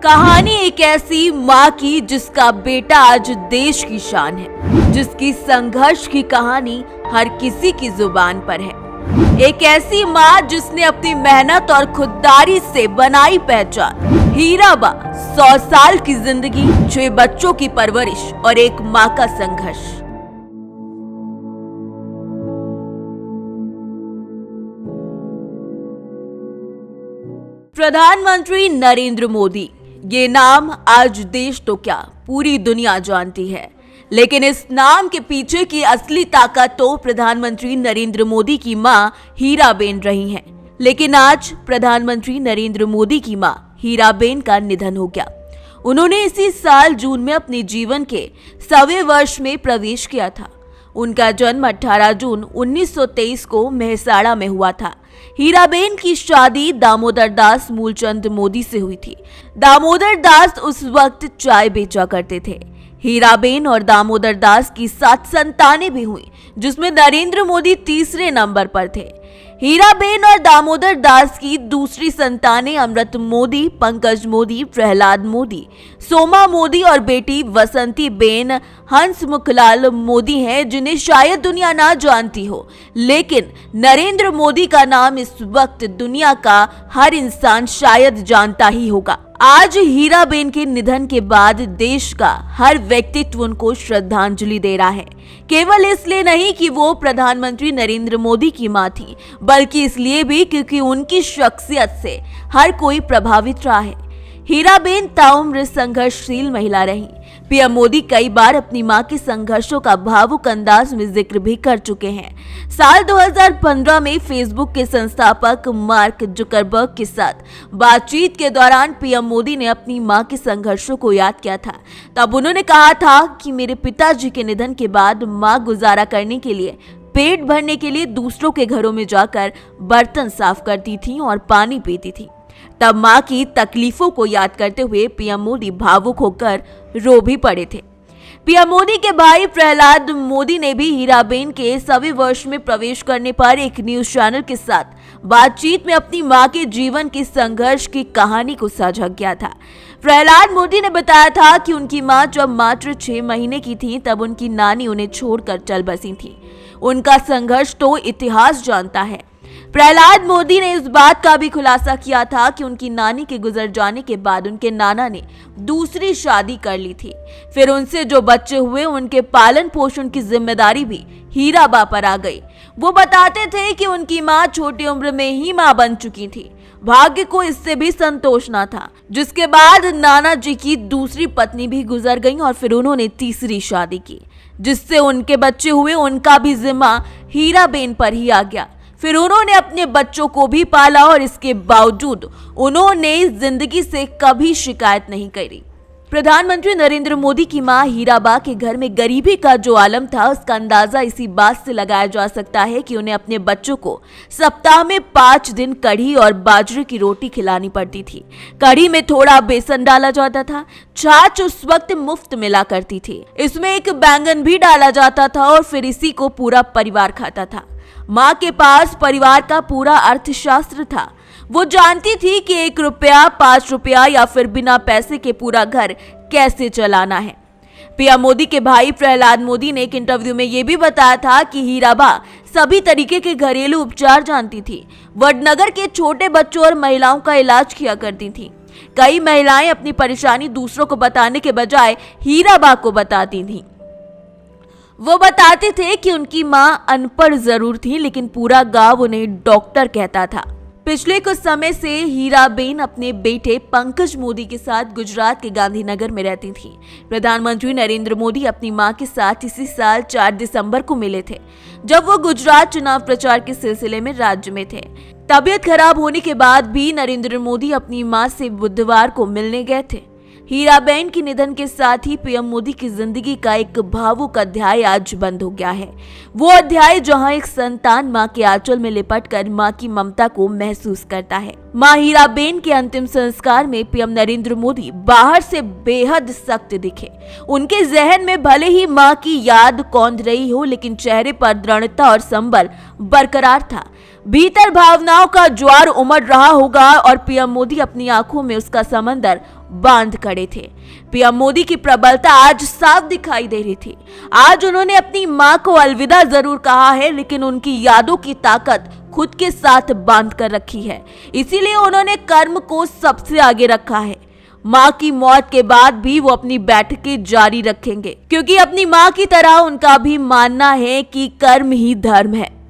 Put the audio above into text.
कहानी एक ऐसी माँ की जिसका बेटा आज देश की शान है, जिसकी संघर्ष की कहानी हर किसी की जुबान पर है। एक ऐसी माँ जिसने अपनी मेहनत और खुददारी से बनाई पहचान। हीराबा 100 साल की जिंदगी, 6 बच्चों की परवरिश और एक माँ का संघर्ष। प्रधानमंत्री नरेंद्र मोदी, ये नाम आज देश तो क्या पूरी दुनिया जानती है, लेकिन इस नाम के पीछे की असली ताकत तो प्रधानमंत्री नरेंद्र मोदी की मां हीराबेन रही है। लेकिन आज प्रधानमंत्री नरेंद्र मोदी की मां हीराबेन का निधन हो गया। उन्होंने इसी साल जून में अपने जीवन के 100वें वर्ष में प्रवेश किया था। उनका जन्म 18 जून 1923 को मेहसाणा में हुआ था। हीराबेन की शादी दामोदर दास मूलचंद मोदी से हुई थी। दामोदर दास उस वक्त चाय बेचा करते थे। हीराबेन और दामोदर दास की 7 संतानें भी हुई, जिसमें नरेंद्र मोदी तीसरे नंबर पर थे। हीराबेन और दामोदर दास की दूसरी संतानें अमृत मोदी, पंकज मोदी, प्रहलाद मोदी, सोमा मोदी और बेटी वसंती बेन हंसमुखलाल मोदी हैं, जिन्हें शायद दुनिया ना जानती हो, लेकिन नरेंद्र मोदी का नाम इस वक्त दुनिया का हर इंसान शायद जानता ही होगा। आज हीराबेन के निधन के बाद देश का हर व्यक्तित्व उनको श्रद्धांजलि दे रहा है। केवल इसलिए नहीं कि वो प्रधानमंत्री नरेंद्र मोदी की मां थी, बल्कि इसलिए भी क्योंकि उनकी शख्सियत से हर कोई प्रभावित रहा है। हीराबेन ताउम्र संघर्षशील महिला रही। पीएम मोदी कई बार अपनी मां के संघर्षों का भावुक अंदाज में जिक्र भी कर चुके हैं। साल 2015 में फेसबुक के संस्थापक मार्क जुकरबर्ग के साथ बातचीत के दौरान पीएम मोदी ने अपनी मां के संघर्षों को याद किया था। तब उन्होंने कहा था कि मेरे पिताजी के निधन के बाद मां गुजारा करने के लिए, पेट भरने के लिए दूसरों के घरों में जाकर बर्तन साफ करती थी और पानी पीती थी। तब मां की तकलीफों को याद करते हुए पीएम मोदी भावुक होकर रो भी पड़े थे। पीएम मोदी के भाई प्रहलाद मोदी ने भी हीराबेन के 100वें वर्ष में प्रवेश करने पर एक न्यूज चैनल के साथ बातचीत में अपनी मां के जीवन के संघर्ष की कहानी को साझा किया था। प्रहलाद मोदी ने बताया था कि उनकी मां जब मात्र 6 महीने की थी, तब उनकी नानी उन्हें छोड़कर चल बसी थी। उनका संघर्ष तो इतिहास जानता है। प्रहलाद मोदी ने इस बात का भी खुलासा किया था कि उनकी नानी के गुजर जाने के बाद उनके नाना ने दूसरी शादी कर ली थी। फिर उनसे जो बच्चे हुए, उनके पालन पोषण की जिम्मेदारी भी हीराबा पर आ गई। वो बताते थे कि उनकी मां छोटी उम्र में ही मां बन चुकी थी। भाग्य को इससे भी संतोष न था, जिसके बाद नाना जी की दूसरी पत्नी भी गुजर गई और फिर उन्होंने तीसरी शादी की, जिससे उनके बच्चे हुए। उनका भी जिम्मा हीराबेन पर ही आ गया। फिर उन्होंने अपने बच्चों को भी पाला और इसके बावजूद उन्होंने जिंदगी से कभी शिकायत नहीं करी। प्रधानमंत्री नरेंद्र मोदी की मां हीराबा के घर में गरीबी का जो आलम था, उसका अंदाजा इसी बात से लगाया जा सकता है कि उन्हें अपने बच्चों को सप्ताह में 5 दिन कढ़ी और बाजरे की रोटी खिलानी पड़ती थी। कढ़ी में थोड़ा बेसन डाला जाता था। छाछ उस वक्त मुफ्त मिला करती थी। इसमें एक बैंगन भी डाला जाता था और फिर इसी को पूरा परिवार खाता था। माँ के पास परिवार का पूरा अर्थशास्त्र था। वो जानती थी कि 1 रुपया, 5 रुपया या फिर बिना पैसे के पूरा घर कैसे चलाना है। पीएम मोदी के भाई प्रहलाद मोदी ने एक इंटरव्यू में ये भी बताया था कि हीराबा सभी तरीके के घरेलू उपचार जानती थी। वडनगर के छोटे बच्चों और महिलाओं का इलाज किया करती थी। कई महिलाएं अपनी परेशानी दूसरों को बताने के बजाय हीराबा को बताती थी। वो बताते थे कि उनकी मां अनपढ़ जरूर थी, लेकिन पूरा गांव उन्हें डॉक्टर कहता था। पिछले कुछ समय से हीराबेन अपने बेटे पंकज मोदी के साथ गुजरात के गांधीनगर में रहती थी। प्रधानमंत्री नरेंद्र मोदी अपनी मां के साथ इसी साल 4 दिसंबर को मिले थे, जब वो गुजरात चुनाव प्रचार के सिलसिले में राज्य में थे। तबीयत खराब होने के बाद भी नरेंद्र मोदी अपनी मां से बुधवार को मिलने गए थे। हीराबेन के निधन के साथ ही पीएम मोदी की जिंदगी का एक भावुक अध्याय आज बंद हो गया है। वो अध्याय जहां एक संतान मां के आंचल में लिपटकर मां की ममता को महसूस करता है। मां हीराबेन के अंतिम संस्कार में पीएम नरेंद्र मोदी बाहर से बेहद सख्त दिखे। उनके जहन में भले ही मां की याद कौंध रही हो, लेकिन चेहरे पर दृढ़ता और संबल बरकरार था। भीतर भावनाओं का ज्वार उमड़ रहा होगा और पीएम मोदी अपनी आंखों में उसका समंदर बांध खड़े थे। पीएम मोदी की प्रबलता आज साफ दिखाई दे रही थी। आज उन्होंने अपनी मां को अलविदा जरूर कहा है, लेकिन उनकी यादों की ताकत खुद के साथ बांध कर रखी है। इसीलिए उन्होंने कर्म को सबसे आगे रखा है। मां की मौत के बाद भी वो अपनी बैठकें जारी रखेंगे, क्योंकि अपनी मां की तरह उनका भी मानना है कि कर्म ही धर्म है।